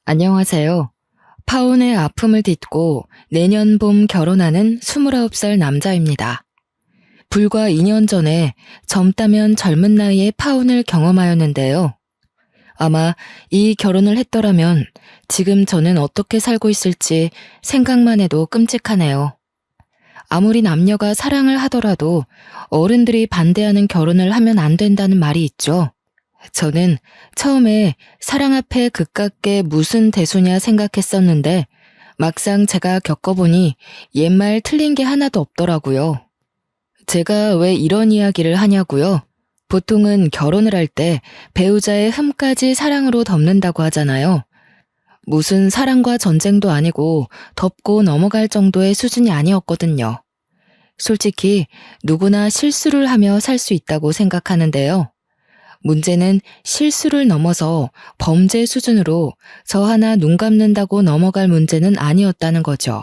안녕하세요. 파혼의 아픔을 딛고 내년 봄 결혼하는 29살 남자입니다. 불과 2년 전에 젊다면 젊은 나이에 파혼을 경험하였는데요. 아마 이 결혼을 했더라면 지금 저는 어떻게 살고 있을지 생각만 해도 끔찍하네요. 아무리 남녀가 사랑을 하더라도 어른들이 반대하는 결혼을 하면 안 된다는 말이 있죠. 저는 처음에 사랑 앞에 그깟게 무슨 대수냐 생각했었는데 막상 제가 겪어보니 옛말 틀린 게 하나도 없더라고요. 제가 왜 이런 이야기를 하냐고요? 보통은 결혼을 할 때 배우자의 흠까지 사랑으로 덮는다고 하잖아요. 무슨 사랑과 전쟁도 아니고 덮고 넘어갈 정도의 수준이 아니었거든요. 솔직히 누구나 실수를 하며 살 수 있다고 생각하는데요. 문제는 실수를 넘어서 범죄 수준으로 저 하나 눈 감는다고 넘어갈 문제는 아니었다는 거죠.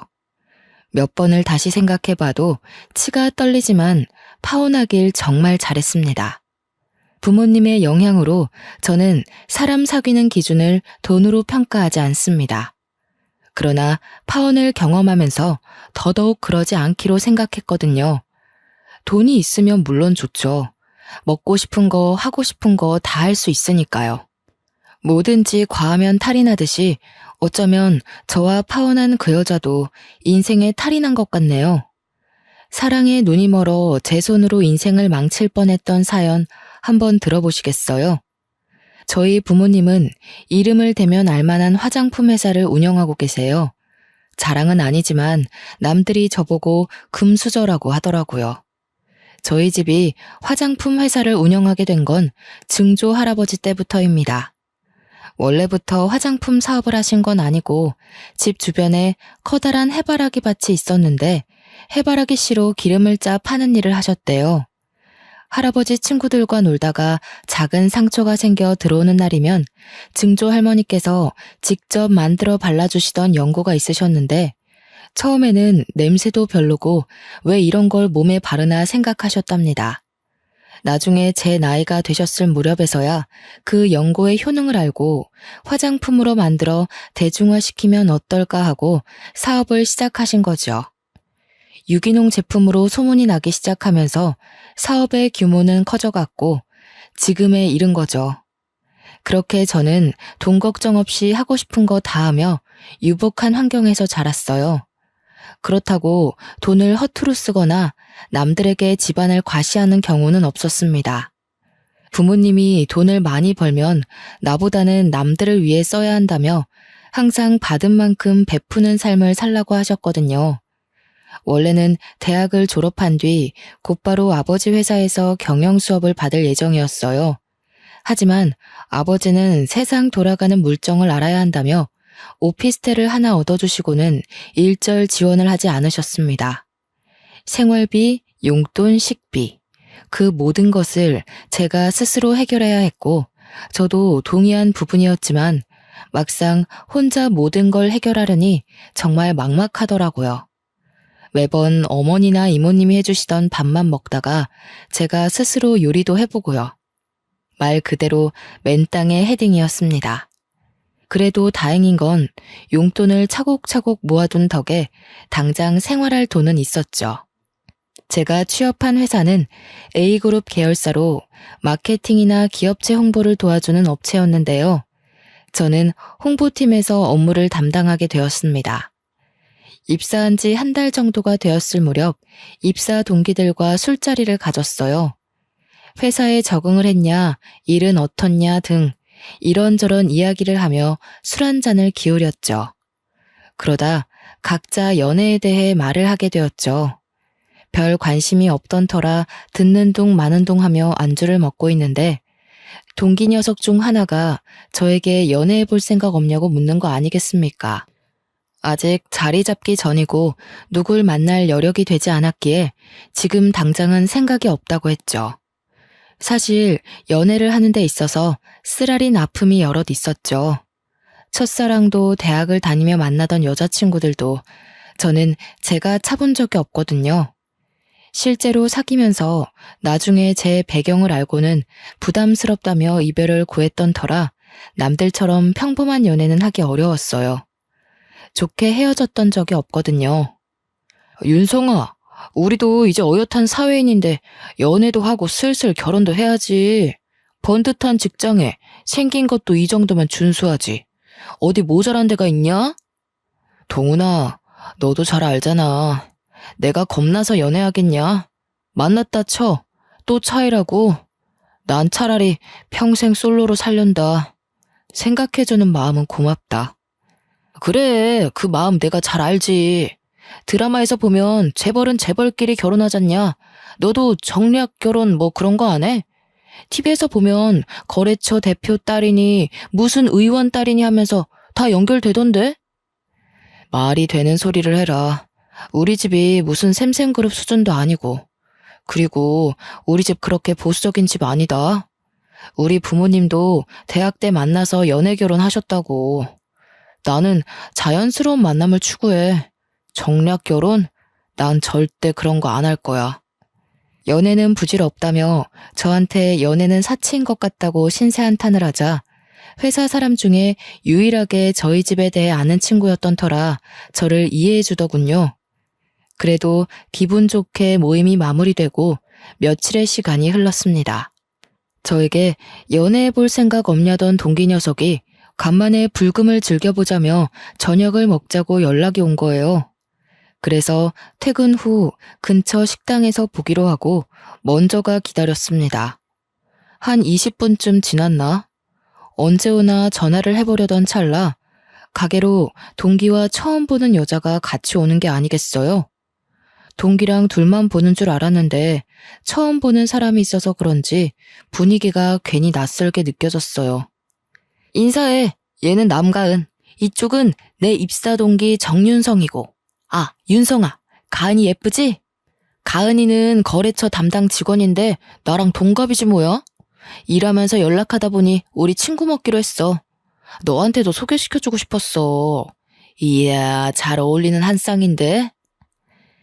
몇 번을 다시 생각해봐도 치가 떨리지만 파혼하길 정말 잘했습니다. 부모님의 영향으로 저는 사람 사귀는 기준을 돈으로 평가하지 않습니다. 그러나 파혼을 경험하면서 더더욱 그러지 않기로 생각했거든요. 돈이 있으면 물론 좋죠. 먹고 싶은 거, 하고 싶은 거 다 할 수 있으니까요. 뭐든지 과하면 탈이 나듯이 어쩌면 저와 파혼한 그 여자도 인생에 탈이 난 것 같네요. 사랑에 눈이 멀어 제 손으로 인생을 망칠 뻔했던 사연 한번 들어보시겠어요? 저희 부모님은 이름을 대면 알만한 화장품 회사를 운영하고 계세요. 자랑은 아니지만 남들이 저보고 금수저라고 하더라고요. 저희 집이 화장품 회사를 운영하게 된 건 증조 할아버지 때부터입니다. 원래부터 화장품 사업을 하신 건 아니고 집 주변에 커다란 해바라기 밭이 있었는데 해바라기 씨로 기름을 짜 파는 일을 하셨대요. 할아버지 친구들과 놀다가 작은 상처가 생겨 들어오는 날이면 증조 할머니께서 직접 만들어 발라주시던 연고가 있으셨는데 처음에는 냄새도 별로고 왜 이런 걸 몸에 바르나 생각하셨답니다. 나중에 제 나이가 되셨을 무렵에서야 그 연고의 효능을 알고 화장품으로 만들어 대중화시키면 어떨까 하고 사업을 시작하신 거죠. 유기농 제품으로 소문이 나기 시작하면서 사업의 규모는 커져갔고 지금에 이른 거죠. 그렇게 저는 돈 걱정 없이 하고 싶은 거 다 하며 유복한 환경에서 자랐어요. 그렇다고 돈을 허투루 쓰거나 남들에게 집안을 과시하는 경우는 없었습니다. 부모님이 돈을 많이 벌면 나보다는 남들을 위해 써야 한다며 항상 받은 만큼 베푸는 삶을 살라고 하셨거든요. 원래는 대학을 졸업한 뒤 곧바로 아버지 회사에서 경영 수업을 받을 예정이었어요. 하지만 아버지는 세상 돌아가는 물정을 알아야 한다며 오피스텔을 하나 얻어주시고는 일절 지원을 하지 않으셨습니다. 생활비, 용돈, 식비, 그 모든 것을 제가 스스로 해결해야 했고 저도 동의한 부분이었지만 막상 혼자 모든 걸 해결하려니 정말 막막하더라고요. 매번 어머니나 이모님이 해주시던 밥만 먹다가 제가 스스로 요리도 해보고요. 말 그대로 맨땅에 헤딩이었습니다. 그래도 다행인 건 용돈을 차곡차곡 모아둔 덕에 당장 생활할 돈은 있었죠. 제가 취업한 회사는 A그룹 계열사로 마케팅이나 기업체 홍보를 도와주는 업체였는데요. 저는 홍보팀에서 업무를 담당하게 되었습니다. 입사한 지 한 달 정도가 되었을 무렵 입사 동기들과 술자리를 가졌어요. 회사에 적응을 했냐, 일은 어떻냐 등 이런저런 이야기를 하며 술 한 잔을 기울였죠. 그러다 각자 연애에 대해 말을 하게 되었죠. 별 관심이 없던 터라 듣는 둥 마는 둥 하며 안주를 먹고 있는데 동기 녀석 중 하나가 저에게 연애해 볼 생각 없냐고 묻는 거 아니겠습니까? 아직 자리 잡기 전이고 누굴 만날 여력이 되지 않았기에 지금 당장은 생각이 없다고 했죠. 사실 연애를 하는 데 있어서 쓰라린 아픔이 여럿 있었죠. 첫사랑도 대학을 다니며 만나던 여자친구들도 저는 제가 차본 적이 없거든요. 실제로 사귀면서 나중에 제 배경을 알고는 부담스럽다며 이별을 고했던 터라 남들처럼 평범한 연애는 하기 어려웠어요. 좋게 헤어졌던 적이 없거든요. 윤성아, 우리도 이제 어엿한 사회인인데 연애도 하고 슬슬 결혼도 해야지. 번듯한 직장에 생긴 것도 이 정도면 준수하지. 어디 모자란 데가 있냐? 동훈아, 너도 잘 알잖아. 내가 겁나서 연애하겠냐? 만났다 쳐. 또 차이라고. 난 차라리 평생 솔로로 살련다. 생각해주는 마음은 고맙다. 그래, 그 마음 내가 잘 알지. 드라마에서 보면 재벌은 재벌끼리 결혼하잖냐. 너도 정략 결혼 뭐 그런 거 안 해? TV에서 보면 거래처 대표 딸이니 무슨 의원 딸이니 하면서 다 연결되던데? 말이 되는 소리를 해라. 우리 집이 무슨 샘샘그룹 수준도 아니고. 그리고 우리 집 그렇게 보수적인 집 아니다. 우리 부모님도 대학 때 만나서 연애 결혼하셨다고. 나는 자연스러운 만남을 추구해. 정략 결혼? 난 절대 그런 거 안 할 거야. 연애는 부질없다며 저한테 연애는 사치인 것 같다고 신세한탄을 하자 회사 사람 중에 유일하게 저희 집에 대해 아는 친구였던 터라 저를 이해해 주더군요. 그래도 기분 좋게 모임이 마무리되고 며칠의 시간이 흘렀습니다. 저에게 연애해 볼 생각 없냐던 동기 녀석이 간만에 불금을 즐겨보자며 저녁을 먹자고 연락이 온 거예요. 그래서 퇴근 후 근처 식당에서 보기로 하고 먼저가 기다렸습니다. 한 20분쯤 지났나? 언제 오나 전화를 해보려던 찰나 가게로 동기와 처음 보는 여자가 같이 오는 게 아니겠어요? 동기랑 둘만 보는 줄 알았는데 처음 보는 사람이 있어서 그런지 분위기가 괜히 낯설게 느껴졌어요. 인사해. 얘는 남가은. 이쪽은 내 입사 동기 정윤성이고. 아, 윤성아. 가은이 예쁘지? 가은이는 거래처 담당 직원인데 나랑 동갑이지 뭐야? 일하면서 연락하다 보니 우리 친구 먹기로 했어. 너한테도 소개시켜주고 싶었어. 이야, 잘 어울리는 한 쌍인데?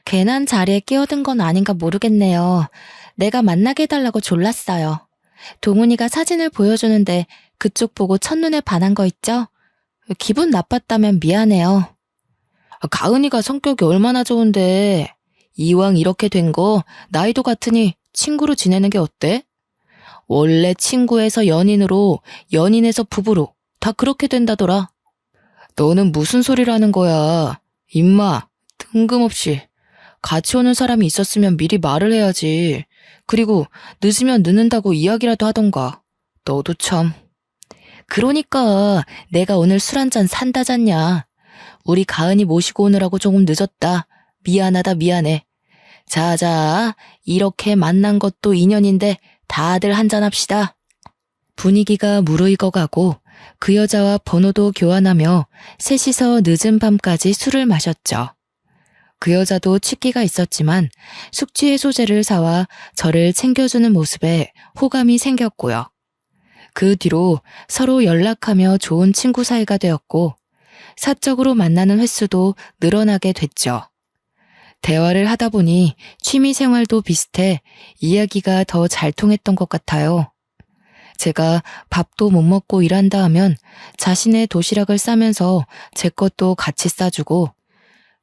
괜한 자리에 끼어든 건 아닌가 모르겠네요. 내가 만나게 해달라고 졸랐어요. 동훈이가 사진을 보여주는데 그쪽 보고 첫눈에 반한 거 있죠? 기분 나빴다면 미안해요. 가은이가 성격이 얼마나 좋은데 이왕 이렇게 된 거 나이도 같으니 친구로 지내는 게 어때? 원래 친구에서 연인으로, 연인에서 부부로 다 그렇게 된다더라. 너는 무슨 소리를 하는 거야? 임마, 뜬금없이. 같이 오는 사람이 있었으면 미리 말을 해야지. 그리고 늦으면 늦는다고 이야기라도 하던가. 너도 참. 그러니까 내가 오늘 술 한잔 산다잖냐. 우리 가은이 모시고 오느라고 조금 늦었다. 미안하다 미안해. 자자, 이렇게 만난 것도 인연인데 다들 한잔합시다. 분위기가 무르익어가고 그 여자와 번호도 교환하며 셋이서 늦은 밤까지 술을 마셨죠. 그 여자도 취기가 있었지만 숙취 해소제를 사와 저를 챙겨주는 모습에 호감이 생겼고요. 그 뒤로 서로 연락하며 좋은 친구 사이가 되었고 사적으로 만나는 횟수도 늘어나게 됐죠. 대화를 하다 보니 취미 생활도 비슷해 이야기가 더 잘 통했던 것 같아요. 제가 밥도 못 먹고 일한다 하면 자신의 도시락을 싸면서 제 것도 같이 싸주고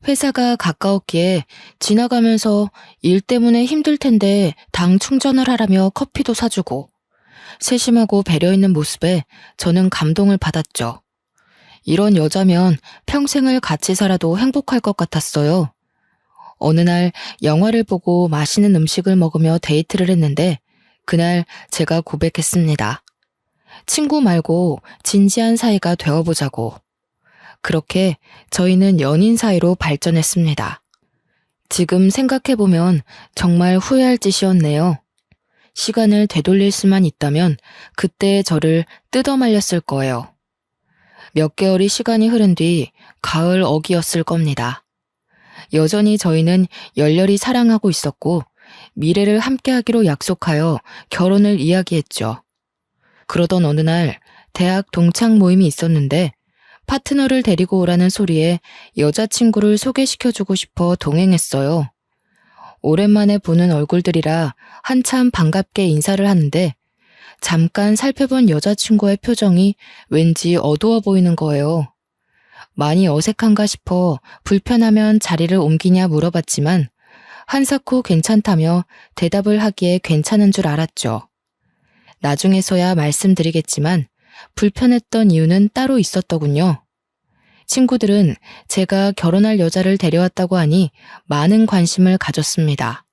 회사가 가까웠기에 지나가면서 일 때문에 힘들 텐데 당 충전을 하라며 커피도 사주고 세심하고 배려 있는 모습에 저는 감동을 받았죠. 이런 여자면 평생을 같이 살아도 행복할 것 같았어요. 어느 날 영화를 보고 맛있는 음식을 먹으며 데이트를 했는데 그날 제가 고백했습니다. 친구 말고 진지한 사이가 되어보자고. 그렇게 저희는 연인 사이로 발전했습니다. 지금 생각해보면 정말 후회할 짓이었네요. 시간을 되돌릴 수만 있다면 그때 저를 뜯어말렸을 거예요. 몇 개월의 시간이 흐른 뒤 가을 어기였을 겁니다. 여전히 저희는 열렬히 사랑하고 있었고 미래를 함께하기로 약속하여 결혼을 이야기했죠. 그러던 어느 날 대학 동창 모임이 있었는데 파트너를 데리고 오라는 소리에 여자친구를 소개시켜주고 싶어 동행했어요. 오랜만에 보는 얼굴들이라 한참 반갑게 인사를 하는데 잠깐 살펴본 여자친구의 표정이 왠지 어두워 보이는 거예요. 많이 어색한가 싶어 불편하면 자리를 옮기냐 물어봤지만 한사코 괜찮다며 대답을 하기에 괜찮은 줄 알았죠. 나중에서야 말씀드리겠지만 불편했던 이유는 따로 있었더군요. 친구들은 제가 결혼할 여자를 데려왔다고 하니 많은 관심을 가졌습니다.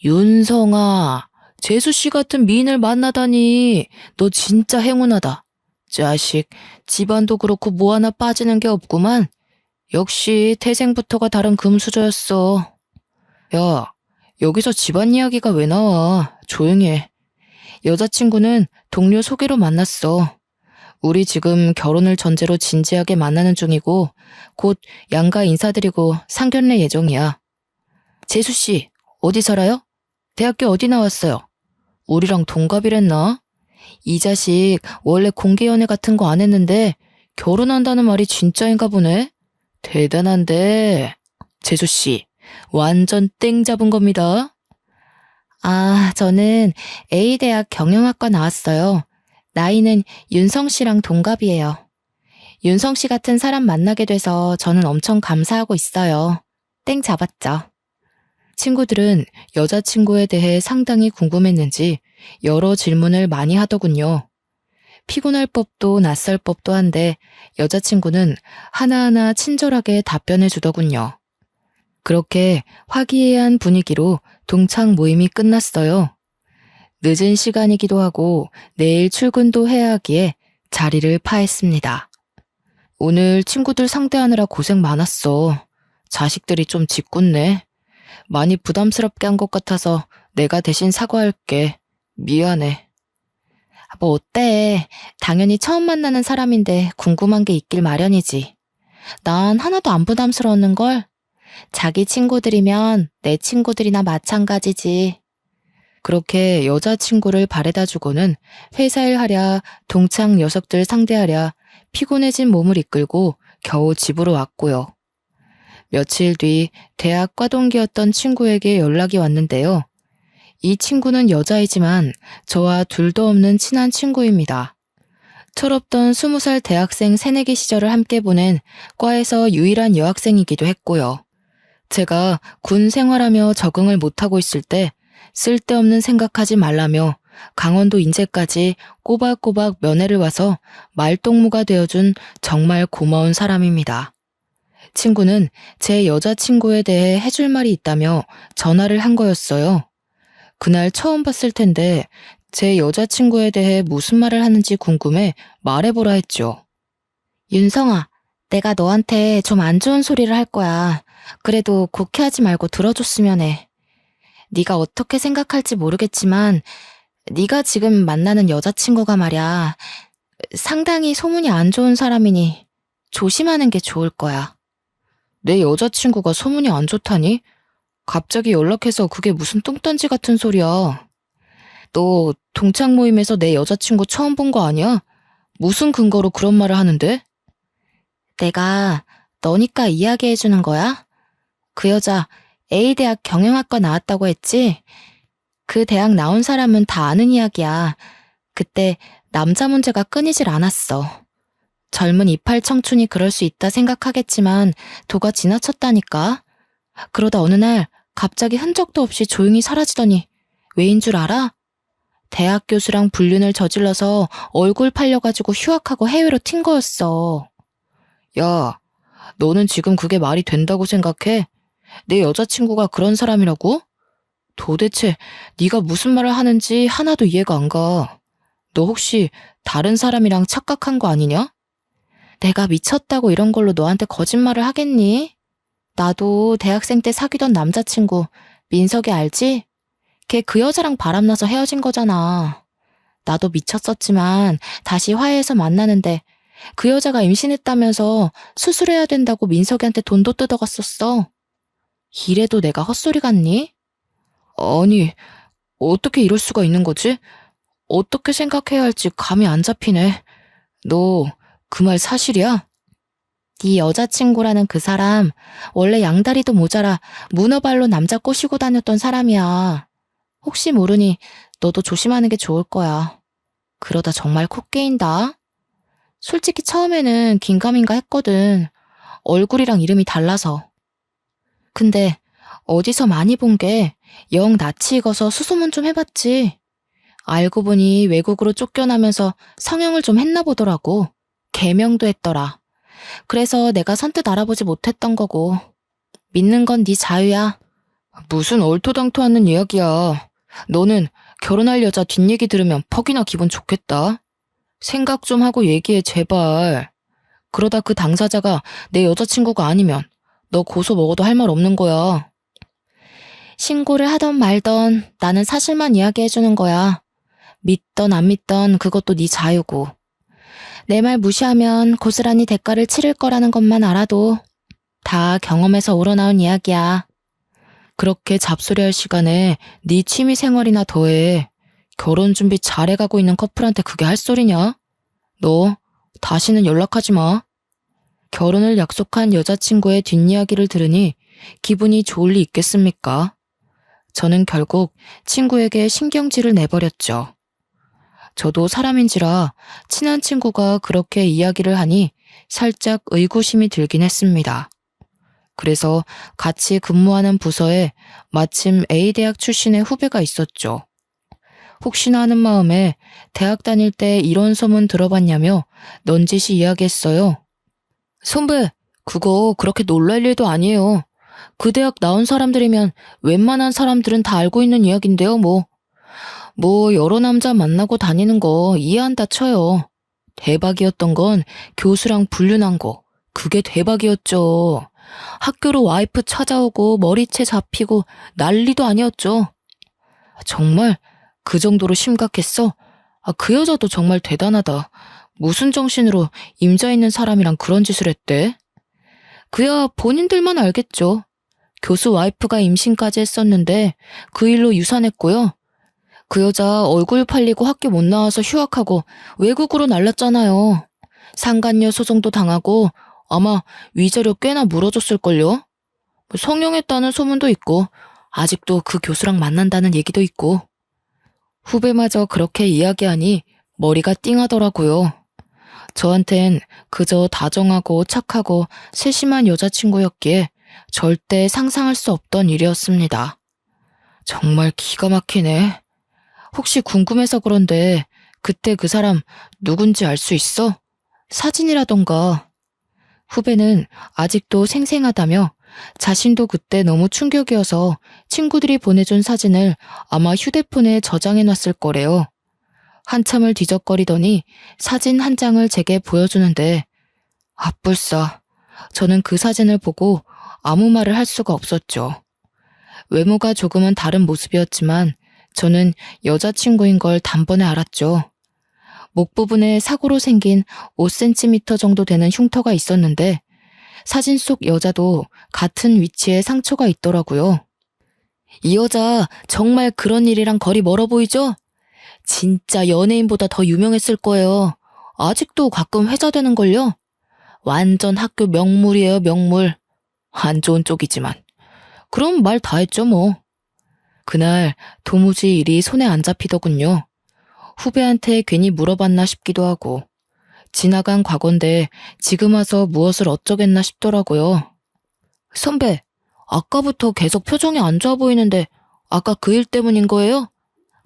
윤성아, 재수씨 같은 미인을 만나다니 너 진짜 행운하다. 자식, 집안도 그렇고 뭐 하나 빠지는 게 없구만. 역시 태생부터가 다른 금수저였어. 야, 여기서 집안 이야기가 왜 나와? 조용히 해. 여자친구는 동료 소개로 만났어. 우리 지금 결혼을 전제로 진지하게 만나는 중이고 곧 양가 인사드리고 상견례 예정이야. 재수씨, 어디 살아요? 대학교 어디 나왔어요? 우리랑 동갑이랬나? 이 자식 원래 공개연애 같은 거 안 했는데 결혼한다는 말이 진짜인가 보네? 대단한데. 재수씨, 완전 땡 잡은 겁니다. 아, 저는 A대학 경영학과 나왔어요. 나이는 윤성 씨랑 동갑이에요. 윤성 씨 같은 사람 만나게 돼서 저는 엄청 감사하고 있어요. 땡 잡았죠. 친구들은 여자친구에 대해 상당히 궁금했는지 여러 질문을 많이 하더군요. 피곤할 법도 낯설 법도 한데 여자친구는 하나하나 친절하게 답변해 주더군요. 그렇게 화기애애한 분위기로 동창 모임이 끝났어요. 늦은 시간이기도 하고 내일 출근도 해야 하기에 자리를 파했습니다. 오늘 친구들 상대하느라 고생 많았어. 자식들이 좀 짓궂네. 많이 부담스럽게 한 것 같아서 내가 대신 사과할게. 미안해. 뭐 어때? 당연히 처음 만나는 사람인데 궁금한 게 있길 마련이지. 난 하나도 안 부담스러웠는걸? 자기 친구들이면 내 친구들이나 마찬가지지. 그렇게 여자친구를 바래다 주고는 회사 일 하랴 동창 녀석들 상대하랴 피곤해진 몸을 이끌고 겨우 집으로 왔고요. 며칠 뒤 대학 과동기였던 친구에게 연락이 왔는데요. 이 친구는 여자이지만 저와 둘도 없는 친한 친구입니다. 철없던 20살 대학생 새내기 시절을 함께 보낸 과에서 유일한 여학생이기도 했고요. 제가 군 생활하며 적응을 못하고 있을 때 쓸데없는 생각하지 말라며 강원도 인제까지 꼬박꼬박 면회를 와서 말동무가 되어준 정말 고마운 사람입니다. 친구는 제 여자친구에 대해 해줄 말이 있다며 전화를 한 거였어요. 그날 처음 봤을 텐데 제 여자친구에 대해 무슨 말을 하는지 궁금해 말해보라 했죠. 윤성아, 내가 너한테 좀 안 좋은 소리를 할 거야. 그래도 곡해하지 말고 들어줬으면 해. 네가 어떻게 생각할지 모르겠지만 네가 지금 만나는 여자친구가 말이야. 상당히 소문이 안 좋은 사람이니 조심하는 게 좋을 거야. 내 여자친구가 소문이 안 좋다니? 갑자기 연락해서 그게 무슨 뚱딴지 같은 소리야. 너 동창 모임에서 내 여자친구 처음 본 거 아니야? 무슨 근거로 그런 말을 하는데? 내가 너니까 이야기해주는 거야? 그 여자 A대학 경영학과 나왔다고 했지? 그 대학 나온 사람은 다 아는 이야기야. 그때 남자 문제가 끊이질 않았어. 젊은 이팔 청춘이 그럴 수 있다 생각하겠지만 도가 지나쳤다니까. 그러다 어느 날 갑자기 흔적도 없이 조용히 사라지더니 왜인 줄 알아? 대학 교수랑 불륜을 저질러서 얼굴 팔려가지고 휴학하고 해외로 튄 거였어. 야, 너는 지금 그게 말이 된다고 생각해? 내 여자친구가 그런 사람이라고? 도대체 네가 무슨 말을 하는지 하나도 이해가 안 가. 너 혹시 다른 사람이랑 착각한 거 아니냐? 내가 미쳤다고 이런 걸로 너한테 거짓말을 하겠니? 나도 대학생 때 사귀던 남자친구 민석이 알지? 걔 그 여자랑 바람나서 헤어진 거잖아. 나도 미쳤었지만 다시 화해해서 만나는데 그 여자가 임신했다면서 수술해야 된다고 민석이한테 돈도 뜯어갔었어. 이래도 내가 헛소리 같니? 아니, 어떻게 이럴 수가 있는 거지? 어떻게 생각해야 할지 감이 안 잡히네. 너 그 말 사실이야? 네 여자친구라는 그 사람 원래 양다리도 모자라 문어발로 남자 꼬시고 다녔던 사람이야. 혹시 모르니 너도 조심하는 게 좋을 거야. 그러다 정말 코 깨인다. 솔직히 처음에는 긴가민가 했거든. 얼굴이랑 이름이 달라서. 근데 어디서 많이 본 게 영 낯이 익어서 수소문 좀 해봤지. 알고 보니 외국으로 쫓겨나면서 성형을 좀 했나 보더라고. 개명도 했더라. 그래서 내가 선뜻 알아보지 못했던 거고. 믿는 건 네 자유야. 무슨 얼토당토 않는 이야기야. 너는 결혼할 여자 뒷얘기 들으면 퍽이나 기분 좋겠다. 생각 좀 하고 얘기해, 제발. 그러다 그 당사자가 내 여자친구가 아니면 너 고소 먹어도 할 말 없는 거야. 신고를 하던 말던 나는 사실만 이야기해주는 거야. 믿던 안 믿던 그것도 네 자유고. 내 말 무시하면 고스란히 대가를 치를 거라는 것만 알아도 다 경험에서 우러나온 이야기야. 그렇게 잡소리할 시간에 네 취미 생활이나 더해. 결혼 준비 잘해가고 있는 커플한테 그게 할 소리냐? 너 다시는 연락하지 마. 결혼을 약속한 여자친구의 뒷이야기를 들으니 기분이 좋을 리 있겠습니까? 저는 결국 친구에게 신경질을 내버렸죠. 저도 사람인지라 친한 친구가 그렇게 이야기를 하니 살짝 의구심이 들긴 했습니다. 그래서 같이 근무하는 부서에 마침 A대학 출신의 후배가 있었죠. 혹시나 하는 마음에 대학 다닐 때 이런 소문 들어봤냐며 넌지시 이야기했어요. 선배, 그거 그렇게 놀랄 일도 아니에요. 그 대학 나온 사람들이면 웬만한 사람들은 다 알고 있는 이야기인데요, 뭐. 여러 남자 만나고 다니는 거 이해한다 쳐요. 대박이었던 건 교수랑 불륜한 거. 그게 대박이었죠. 학교로 와이프 찾아오고 머리채 잡히고 난리도 아니었죠. 정말 그 정도로 심각했어? 그 여자도 정말 대단하다. 무슨 정신으로 임자 있는 사람이랑 그런 짓을 했대? 그야 본인들만 알겠죠. 교수 와이프가 임신까지 했었는데 그 일로 유산했고요. 그 여자 얼굴 팔리고 학교 못 나와서 휴학하고 외국으로 날랐잖아요. 상간녀 소송도 당하고 아마 위자료 꽤나 물어줬을걸요. 성형했다는 소문도 있고 아직도 그 교수랑 만난다는 얘기도 있고. 후배마저 그렇게 이야기하니 머리가 띵하더라고요. 저한텐 그저 다정하고 착하고 세심한 여자친구였기에 절대 상상할 수 없던 일이었습니다. 정말 기가 막히네. 혹시 궁금해서 그런데 그때 그 사람 누군지 알 수 있어? 사진이라던가. 후배는 아직도 생생하다며 자신도 그때 너무 충격이어서 친구들이 보내준 사진을 아마 휴대폰에 저장해놨을 거래요. 한참을 뒤적거리더니 사진 한 장을 제게 보여주는데 아뿔싸. 저는 그 사진을 보고 아무 말을 할 수가 없었죠. 외모가 조금은 다른 모습이었지만 저는 여자친구인 걸 단번에 알았죠. 목 부분에 사고로 생긴 5cm 정도 되는 흉터가 있었는데 사진 속 여자도 같은 위치에 상처가 있더라고요. 이 여자 정말 그런 일이랑 거리 멀어 보이죠? 진짜 연예인보다 더 유명했을 거예요. 아직도 가끔 회자되는걸요? 완전 학교 명물이에요, 명물. 안 좋은 쪽이지만. 그럼 말 다 했죠, 뭐. 그날 도무지 일이 손에 안 잡히더군요. 후배한테 괜히 물어봤나 싶기도 하고. 지나간 과거인데 지금 와서 무엇을 어쩌겠나 싶더라고요. 선배, 아까부터 계속 표정이 안 좋아 보이는데 아까 그 일 때문인 거예요?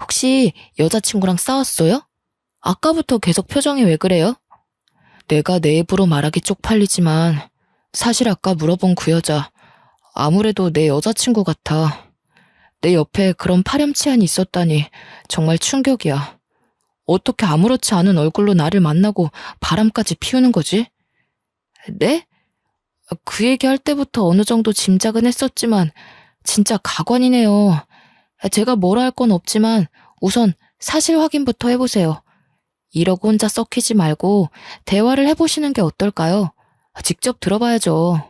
혹시 여자친구랑 싸웠어요? 아까부터 계속 표정이 왜 그래요? 내가 내 입으로 말하기 쪽팔리지만 사실 아까 물어본 그 여자 아무래도 내 여자친구 같아. 내 옆에 그런 파렴치한이 있었다니 정말 충격이야. 어떻게 아무렇지 않은 얼굴로 나를 만나고 바람까지 피우는 거지? 네? 그 얘기할 때부터 어느 정도 짐작은 했었지만 진짜 가관이네요. 제가 뭐라 할 건 없지만 우선 사실 확인부터 해보세요. 이러고 혼자 썩히지 말고 대화를 해보시는 게 어떨까요? 직접 들어봐야죠.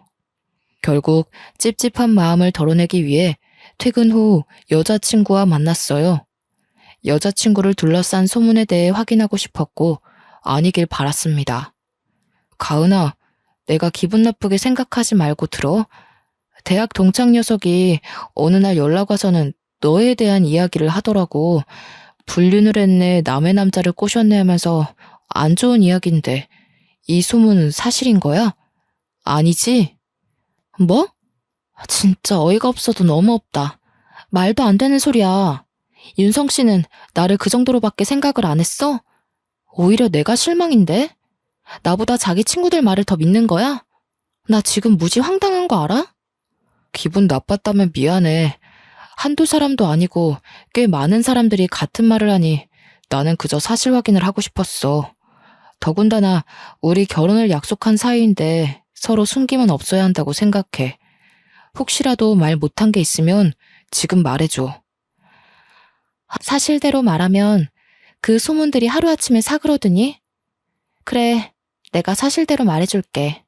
결국 찝찝한 마음을 덜어내기 위해 퇴근 후 여자친구와 만났어요. 여자친구를 둘러싼 소문에 대해 확인하고 싶었고 아니길 바랐습니다. 가은아, 내가 기분 나쁘게 생각하지 말고 들어. 대학 동창 녀석이 어느 날 연락 와서는 너에 대한 이야기를 하더라고. 불륜을 했네, 남의 남자를 꼬셨네 하면서 안 좋은 이야기인데 이 소문은 사실인 거야? 아니지? 뭐? 진짜 어이가 없어도 너무 없다. 말도 안 되는 소리야. 윤성 씨는 나를 그 정도로밖에 생각을 안 했어? 오히려 내가 실망인데? 나보다 자기 친구들 말을 더 믿는 거야? 나 지금 무지 황당한 거 알아? 기분 나빴다면 미안해. 한두 사람도 아니고 꽤 많은 사람들이 같은 말을 하니 나는 그저 사실 확인을 하고 싶었어. 더군다나 우리 결혼을 약속한 사이인데 서로 숨김은 없어야 한다고 생각해. 혹시라도 말 못한 게 있으면 지금 말해줘. 사실대로 말하면 그 소문들이 하루아침에 사그러드니? 그래, 내가 사실대로 말해줄게.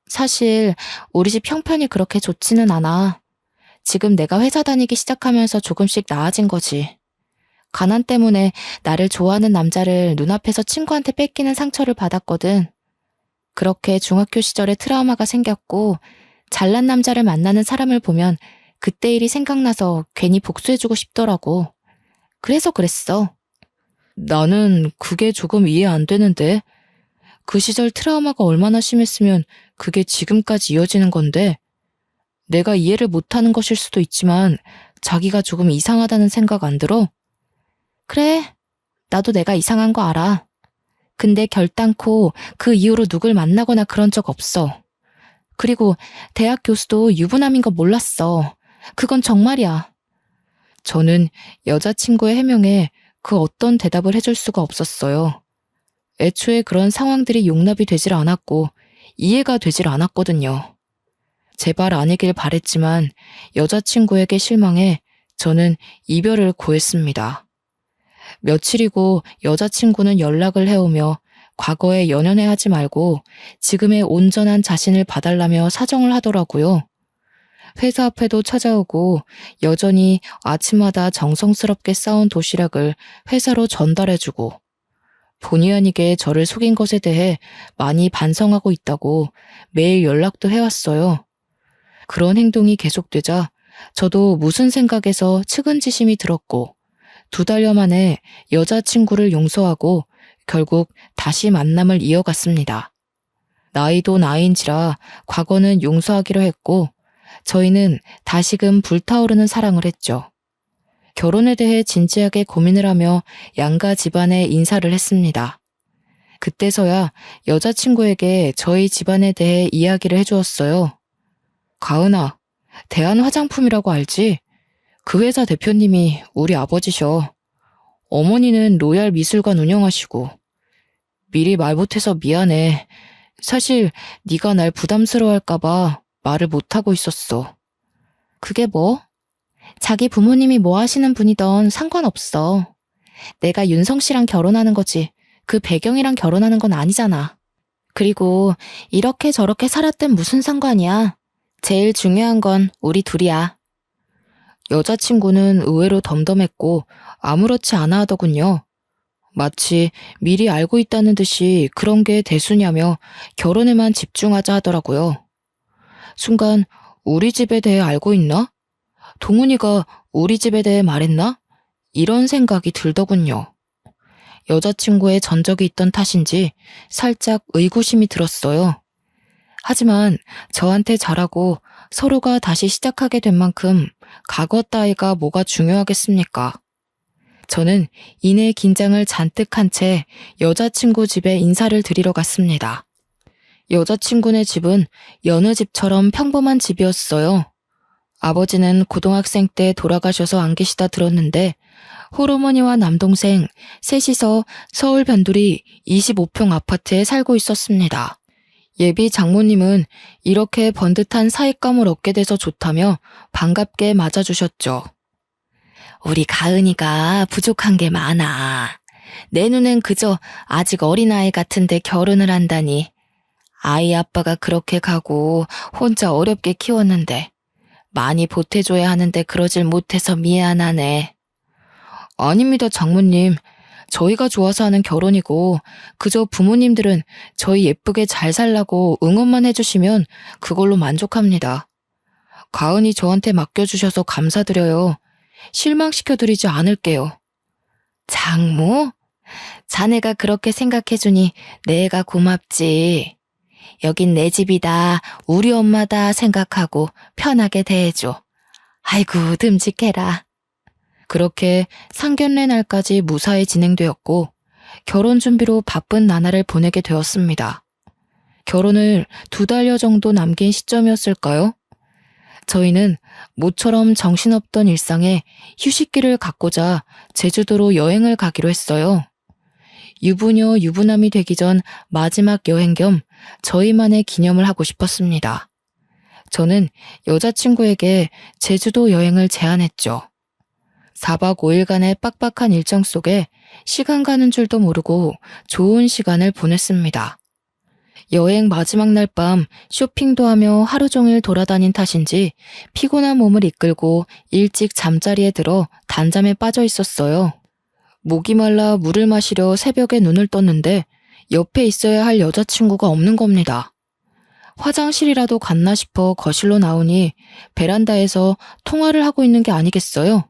사실 우리 집 형편이 그렇게 좋지는 않아. 지금 내가 회사 다니기 시작하면서 조금씩 나아진 거지. 가난 때문에 나를 좋아하는 남자를 눈앞에서 친구한테 뺏기는 상처를 받았거든. 그렇게 중학교 시절에 트라우마가 생겼고 잘난 남자를 만나는 사람을 보면 그때 일이 생각나서 괜히 복수해주고 싶더라고. 그래서 그랬어. 나는 그게 조금 이해 안 되는데. 그 시절 트라우마가 얼마나 심했으면 그게 지금까지 이어지는 건데. 내가 이해를 못하는 것일 수도 있지만 자기가 조금 이상하다는 생각 안 들어? 그래, 나도 내가 이상한 거 알아. 근데 결단코 그 이후로 누굴 만나거나 그런 적 없어. 그리고 대학 교수도 유부남인 거 몰랐어. 그건 정말이야. 저는 여자친구의 해명에 그 어떤 대답을 해줄 수가 없었어요. 애초에 그런 상황들이 용납이 되질 않았고 이해가 되질 않았거든요. 제발 아니길 바랬지만 여자친구에게 실망해 저는 이별을 고했습니다. 며칠이고 여자친구는 연락을 해오며 과거에 연연해하지 말고 지금의 온전한 자신을 봐달라며 사정을 하더라고요. 회사 앞에도 찾아오고 여전히 아침마다 정성스럽게 싸운 도시락을 회사로 전달해주고 본의 아니게 저를 속인 것에 대해 많이 반성하고 있다고 매일 연락도 해왔어요. 그런 행동이 계속되자 저도 무슨 생각에서 측은지심이 들었고 2달여 만에 여자친구를 용서하고 결국 다시 만남을 이어갔습니다. 나이도 나이인지라 과거는 용서하기로 했고 저희는 다시금 불타오르는 사랑을 했죠. 결혼에 대해 진지하게 고민을 하며 양가 집안에 인사를 했습니다. 그때서야 여자친구에게 저희 집안에 대해 이야기를 해주었어요. 가은아, 대한화장품이라고 알지? 그 회사 대표님이 우리 아버지셔. 어머니는 로얄 미술관 운영하시고. 미리 말 못해서 미안해. 사실 네가 날 부담스러워할까봐 말을 못하고 있었어. 그게 뭐? 자기 부모님이 뭐 하시는 분이던 상관없어. 내가 윤성 씨랑 결혼하는 거지. 그 배경이랑 결혼하는 건 아니잖아. 그리고 이렇게 저렇게 살았든 무슨 상관이야. 제일 중요한 건 우리 둘이야. 여자친구는 의외로 덤덤했고 아무렇지 않아 하더군요. 마치 미리 알고 있다는 듯이 그런 게 대수냐며 결혼에만 집중하자 하더라고요. 순간 우리 집에 대해 알고 있나? 동훈이가 우리 집에 대해 말했나? 이런 생각이 들더군요. 여자친구의 전적이 있던 탓인지 살짝 의구심이 들었어요. 하지만 저한테 잘하고 서로가 다시 시작하게 된 만큼 과거 따위가 뭐가 중요하겠습니까? 저는 이내 긴장을 잔뜩 한 채 여자친구 집에 인사를 드리러 갔습니다. 여자친구네 집은 여느 집처럼 평범한 집이었어요. 아버지는 고등학생 때 돌아가셔서 안 계시다 들었는데 홀어머니와 남동생 셋이서 서울 변두리 25평 아파트에 살고 있었습니다. 예비 장모님은 이렇게 번듯한 사윗감을 얻게 돼서 좋다며 반갑게 맞아주셨죠. 우리 가은이가 부족한 게 많아. 내 눈엔 그저 아직 어린아이 같은데 결혼을 한다니. 아이 아빠가 그렇게 가고 혼자 어렵게 키웠는데 많이 보태줘야 하는데 그러질 못해서 미안하네. 아닙니다, 장모님. 저희가 좋아서 하는 결혼이고 그저 부모님들은 저희 예쁘게 잘 살라고 응원만 해주시면 그걸로 만족합니다. 가은이 저한테 맡겨주셔서 감사드려요. 실망시켜드리지 않을게요. 장모? 자네가 그렇게 생각해주니 내가 고맙지. 여긴 내 집이다, 우리 엄마다 생각하고 편하게 대해줘. 아이고, 듬직해라. 그렇게 상견례 날까지 무사히 진행되었고 결혼 준비로 바쁜 나날을 보내게 되었습니다. 결혼을 2달여 정도 남긴 시점이었을까요? 저희는 모처럼 정신없던 일상에 휴식기를 갖고자 제주도로 여행을 가기로 했어요. 유부녀 유부남이 되기 전 마지막 여행 겸 저희만의 기념을 하고 싶었습니다. 저는 여자친구에게 제주도 여행을 제안했죠. 4박 5일간의 빡빡한 일정 속에 시간 가는 줄도 모르고 좋은 시간을 보냈습니다. 여행 마지막 날 밤 쇼핑도 하며 하루 종일 돌아다닌 탓인지 피곤한 몸을 이끌고 일찍 잠자리에 들어 단잠에 빠져 있었어요. 목이 말라 물을 마시려 새벽에 눈을 떴는데 옆에 있어야 할 여자친구가 없는 겁니다. 화장실이라도 갔나 싶어 거실로 나오니 베란다에서 통화를 하고 있는 게 아니겠어요?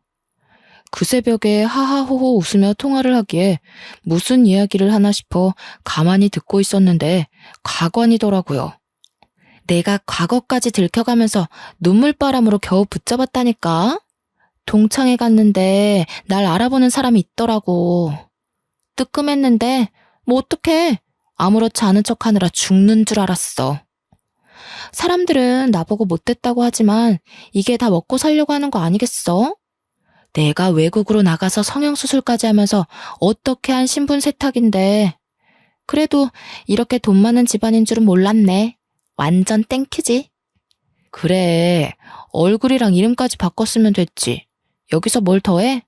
그 새벽에 하하호호 웃으며 통화를 하기에 무슨 이야기를 하나 싶어 가만히 듣고 있었는데 가관이더라고요. 내가 과거까지 들켜가면서 눈물바람으로 겨우 붙잡았다니까? 동창회 갔는데 날 알아보는 사람이 있더라고. 뜨끔했는데 뭐 어떡해. 아무렇지 않은 척하느라 죽는 줄 알았어. 사람들은 나보고 못됐다고 하지만 이게 다 먹고 살려고 하는 거 아니겠어? 내가 외국으로 나가서 성형수술까지 하면서 어떻게 한 신분 세탁인데. 그래도 이렇게 돈 많은 집안인 줄은 몰랐네. 완전 땡큐지. 그래, 얼굴이랑 이름까지 바꿨으면 됐지. 여기서 뭘 더해?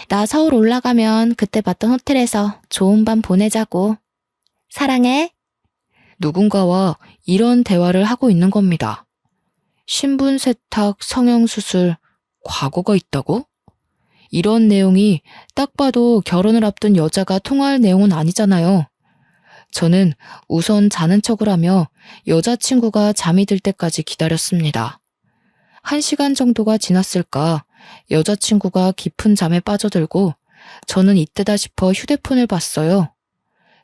나 서울 올라가면 그때 봤던 호텔에서 좋은 밤 보내자고. 사랑해. 누군가와 이런 대화를 하고 있는 겁니다. 신분 세탁, 성형수술, 과거가 있다고? 이런 내용이 딱 봐도 결혼을 앞둔 여자가 통화할 내용은 아니잖아요. 저는 우선 자는 척을 하며 여자친구가 잠이 들 때까지 기다렸습니다. 1시간 정도가 지났을까 여자친구가 깊은 잠에 빠져들고 저는 이때다 싶어 휴대폰을 봤어요.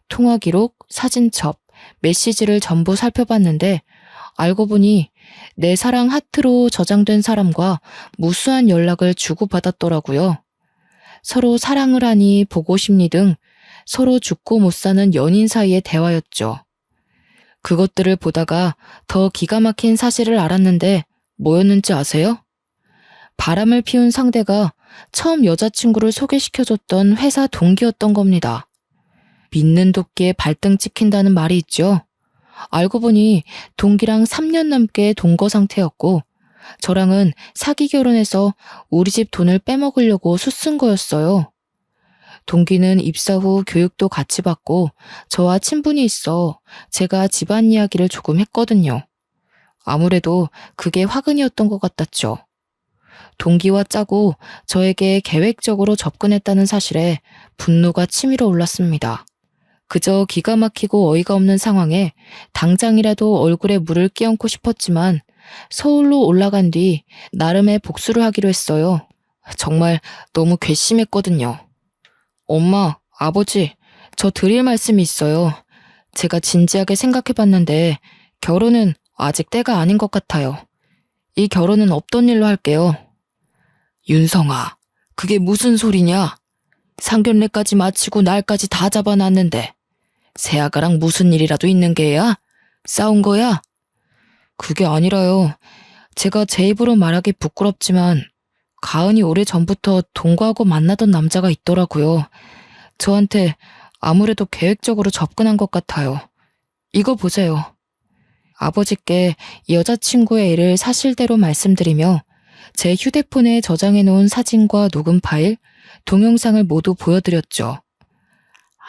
통화 기록, 사진첩, 메시지를 전부 살펴봤는데 알고 보니 내 사랑 하트로 저장된 사람과 무수한 연락을 주고받았더라고요. 서로 사랑을 하니 보고 싶니 등 서로 죽고 못 사는 연인 사이의 대화였죠. 그것들을 보다가 더 기가 막힌 사실을 알았는데 뭐였는지 아세요? 바람을 피운 상대가 처음 여자친구를 소개시켜줬던 회사 동기였던 겁니다. 믿는 도끼에 발등 찍힌다는 말이 있죠. 알고 보니 동기랑 3년 넘게 동거 상태였고 저랑은 사기 결혼해서 우리 집 돈을 빼먹으려고 수쓴 거였어요. 동기는 입사 후 교육도 같이 받고 저와 친분이 있어 제가 집안 이야기를 조금 했거든요. 아무래도 그게 화근이었던 것 같았죠. 동기와 짜고 저에게 계획적으로 접근했다는 사실에 분노가 치밀어 올랐습니다. 그저 기가 막히고 어이가 없는 상황에 당장이라도 얼굴에 물을 끼얹고 싶었지만 서울로 올라간 뒤 나름의 복수를 하기로 했어요. 정말 너무 괘씸했거든요. 엄마, 아버지, 저 드릴 말씀이 있어요. 제가 진지하게 생각해봤는데 결혼은 아직 때가 아닌 것 같아요. 이 결혼은 없던 일로 할게요. 윤성아, 그게 무슨 소리냐? 상견례까지 마치고 날까지 다 잡아놨는데 새아가랑 무슨 일이라도 있는 게야? 싸운 거야? 그게 아니라요. 제가 제 입으로 말하기 부끄럽지만 가은이 오래전부터 동거하고 만나던 남자가 있더라고요. 저한테 아무래도 계획적으로 접근한 것 같아요. 이거 보세요. 아버지께 여자친구의 일을 사실대로 말씀드리며 제 휴대폰에 저장해놓은 사진과 녹음 파일, 동영상을 모두 보여드렸죠.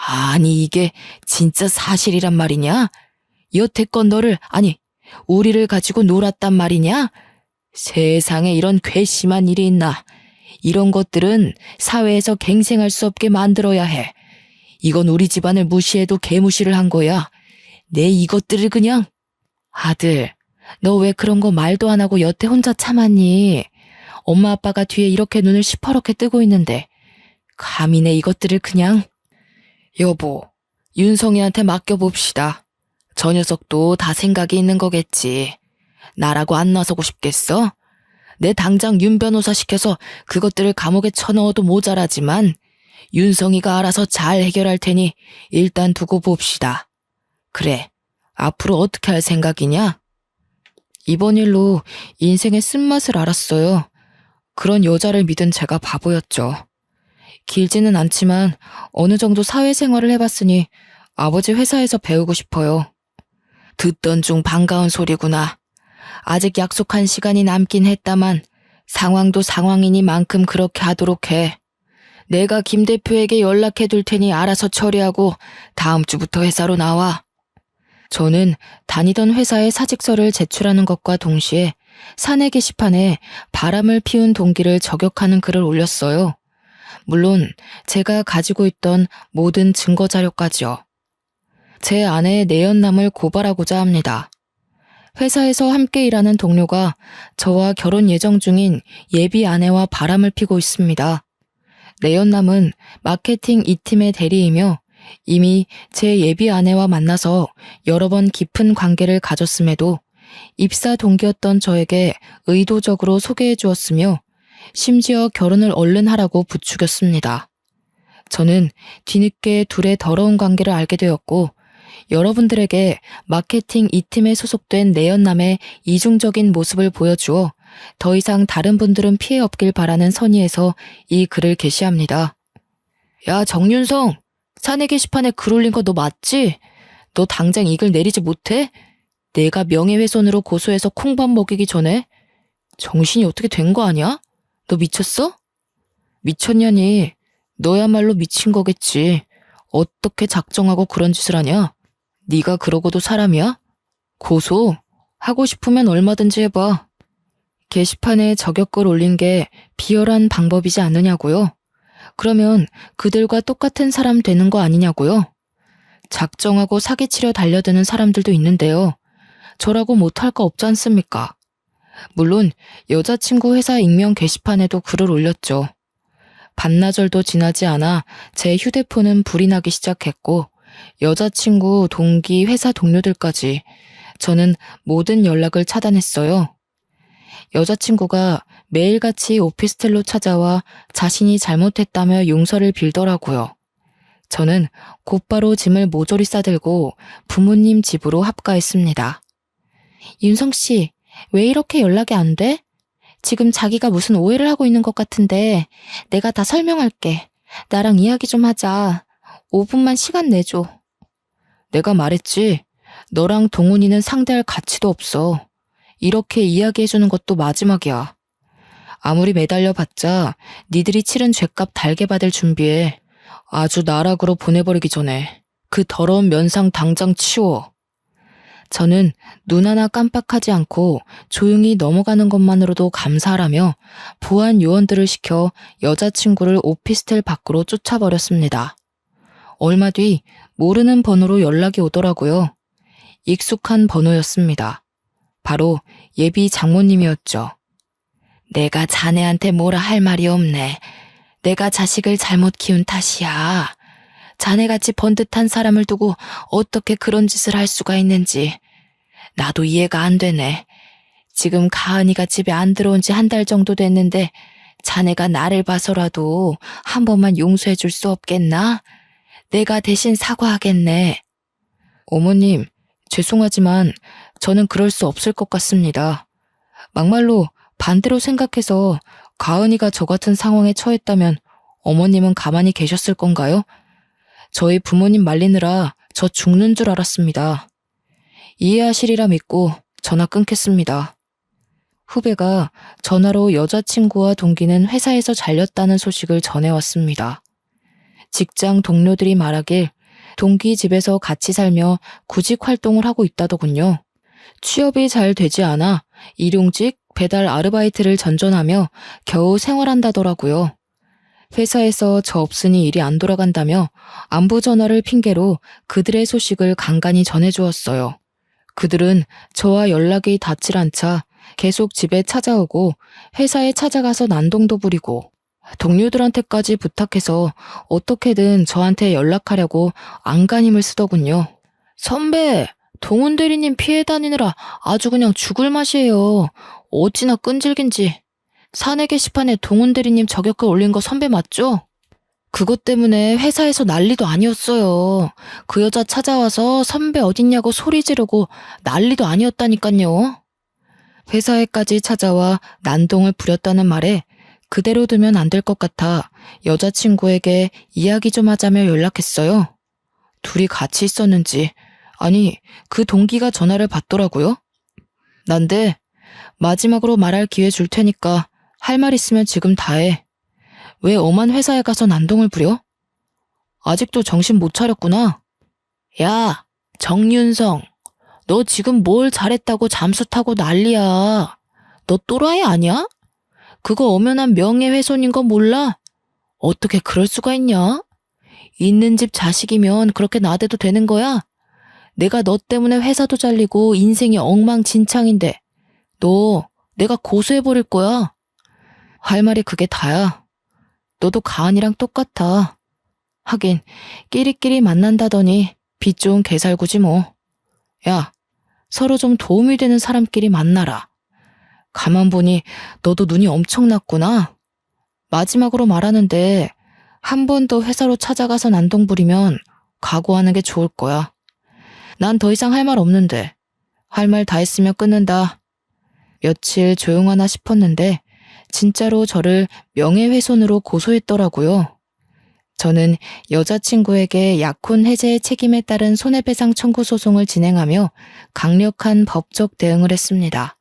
아니 이게 진짜 사실이란 말이냐? 여태껏 우리를 가지고 놀았단 말이냐? 세상에 이런 괘씸한 일이 있나? 이런 것들은 사회에서 갱생할 수 없게 만들어야 해. 이건 우리 집안을 무시해도 개무시를 한 거야. 내 이것들을 그냥... 아들, 너 왜 그런 거 말도 안 하고 여태 혼자 참았니? 엄마 아빠가 뒤에 이렇게 눈을 시퍼렇게 뜨고 있는데 감히 내 이것들을 그냥. 여보, 윤성이한테 맡겨봅시다. 저 녀석도 다 생각이 있는 거겠지. 나라고 안 나서고 싶겠어? 내 당장 윤 변호사 시켜서 그것들을 감옥에 쳐넣어도 모자라지만 윤성이가 알아서 잘 해결할 테니 일단 두고 봅시다. 그래, 앞으로 어떻게 할 생각이냐? 이번 일로 인생의 쓴맛을 알았어요. 그런 여자를 믿은 제가 바보였죠. 길지는 않지만 어느 정도 사회생활을 해봤으니 아버지 회사에서 배우고 싶어요. 듣던 중 반가운 소리구나. 아직 약속한 시간이 남긴 했다만 상황도 상황이니만큼 그렇게 하도록 해. 내가 김 대표에게 연락해 둘 테니 알아서 처리하고 다음 주부터 회사로 나와. 저는 다니던 회사에 사직서를 제출하는 것과 동시에 사내 게시판에 바람을 피운 동기를 저격하는 글을 올렸어요. 물론 제가 가지고 있던 모든 증거 자료까지요. 제 아내의 내연남을 고발하고자 합니다. 회사에서 함께 일하는 동료가 저와 결혼 예정 중인 예비 아내와 바람을 피고 있습니다. 내연남은 마케팅 2팀의 대리이며 이미 제 예비 아내와 만나서 여러 번 깊은 관계를 가졌음에도 입사 동기였던 저에게 의도적으로 소개해 주었으며 심지어 결혼을 얼른 하라고 부추겼습니다. 저는 뒤늦게 둘의 더러운 관계를 알게 되었고 여러분들에게 마케팅 2팀에 소속된 내연남의 이중적인 모습을 보여주어 더 이상 다른 분들은 피해 없길 바라는 선의에서 이 글을 게시합니다. 야, 정윤성! 사내 게시판에 글 올린 거 너 맞지? 너 당장 이 글 내리지 못해? 내가 명예훼손으로 고소해서 콩밥 먹이기 전에? 정신이 어떻게 된 거 아니야? 너 미쳤어? 미쳤냐니? 너야말로 미친 거겠지. 어떻게 작정하고 그런 짓을 하냐? 네가 그러고도 사람이야? 고소? 하고 싶으면 얼마든지 해봐. 게시판에 저격글 올린 게 비열한 방법이지 않느냐고요? 그러면 그들과 똑같은 사람 되는 거 아니냐고요? 작정하고 사기치려 달려드는 사람들도 있는데요. 저라고 못할 거 없지 않습니까? 물론 여자친구 회사 익명 게시판에도 글을 올렸죠. 반나절도 지나지 않아 제 휴대폰은 불이 나기 시작했고 여자친구, 동기, 회사 동료들까지 저는 모든 연락을 차단했어요. 여자친구가 매일같이 오피스텔로 찾아와 자신이 잘못했다며 용서를 빌더라고요. 저는 곧바로 짐을 모조리 싸들고 부모님 집으로 합가했습니다. 윤성 씨, 왜 이렇게 연락이 안 돼? 지금 자기가 무슨 오해를 하고 있는 것 같은데 내가 다 설명할게. 나랑 이야기 좀 하자. 5분만 시간 내줘. 내가 말했지. 너랑 동훈이는 상대할 가치도 없어. 이렇게 이야기해주는 것도 마지막이야. 아무리 매달려봤자 니들이 치른 죗값 달게 받을 준비해. 아주 나락으로 보내버리기 전에 그 더러운 면상 당장 치워. 저는 눈 하나 깜빡하지 않고 조용히 넘어가는 것만으로도 감사하라며 보안 요원들을 시켜 여자친구를 오피스텔 밖으로 쫓아버렸습니다. 얼마 뒤 모르는 번호로 연락이 오더라고요. 익숙한 번호였습니다. 바로 예비 장모님이었죠. 내가 자네한테 뭐라 할 말이 없네. 내가 자식을 잘못 키운 탓이야. 자네같이 번듯한 사람을 두고 어떻게 그런 짓을 할 수가 있는지 나도 이해가 안 되네. 지금 가은이가 집에 안 들어온 지 한 달 정도 됐는데 자네가 나를 봐서라도 한 번만 용서해 줄 수 없겠나? 내가 대신 사과하겠네. 어머님, 죄송하지만 저는 그럴 수 없을 것 같습니다. 막말로 반대로 생각해서 가은이가 저 같은 상황에 처했다면 어머님은 가만히 계셨을 건가요? 저희 부모님 말리느라 저 죽는 줄 알았습니다. 이해하시리라 믿고 전화 끊겠습니다. 후배가 전화로 여자친구와 동기는 회사에서 잘렸다는 소식을 전해왔습니다. 직장 동료들이 말하길 동기 집에서 같이 살며 구직 활동을 하고 있다더군요. 취업이 잘 되지 않아 일용직, 배달 아르바이트를 전전하며 겨우 생활한다더라고요. 회사에서 저 없으니 일이 안 돌아간다며 안부 전화를 핑계로 그들의 소식을 간간히 전해주었어요. 그들은 저와 연락이 닿질 않자 계속 집에 찾아오고 회사에 찾아가서 난동도 부리고 동료들한테까지 부탁해서 어떻게든 저한테 연락하려고 안간힘을 쓰더군요. 선배, 동훈 대리님 피해 다니느라 아주 그냥 죽을 맛이에요. 어찌나 끈질긴지. 사내 게시판에 동훈 대리님 저격글 올린 거 선배 맞죠? 그것 때문에 회사에서 난리도 아니었어요. 그 여자 찾아와서 선배 어딨냐고 소리 지르고 난리도 아니었다니깐요. 회사에까지 찾아와 난동을 부렸다는 말에 그대로 두면 안 될 것 같아 여자친구에게 이야기 좀 하자며 연락했어요. 둘이 같이 있었는지, 아니, 그 동기가 전화를 받더라고요. 난데 마지막으로 말할 기회 줄 테니까 할 말 있으면 지금 다 해. 왜 엄한 회사에 가서 난동을 부려? 아직도 정신 못 차렸구나. 야, 정윤성, 너 지금 뭘 잘했다고 잠수 타고 난리야. 너 또라이 아니야? 그거 엄연한 명예훼손인 거 몰라? 어떻게 그럴 수가 있냐? 있는 집 자식이면 그렇게 나대도 되는 거야? 내가 너 때문에 회사도 잘리고 인생이 엉망진창인데 너 내가 고소해버릴 거야. 할 말이 그게 다야. 너도 가은이랑 똑같아. 하긴 끼리끼리 만난다더니 빚 좋은 개살구지 뭐. 야, 서로 좀 도움이 되는 사람끼리 만나라. 가만 보니 너도 눈이 엄청났구나. 마지막으로 말하는데 한 번 더 회사로 찾아가서 난동 부리면 각오하는 게 좋을 거야. 난 더 이상 할 말 없는데 할 말 다 했으면 끊는다. 며칠 조용하나 싶었는데 진짜로 저를 명예훼손으로 고소했더라고요. 저는 여자친구에게 약혼 해제의 책임에 따른 손해배상 청구 소송을 진행하며 강력한 법적 대응을 했습니다.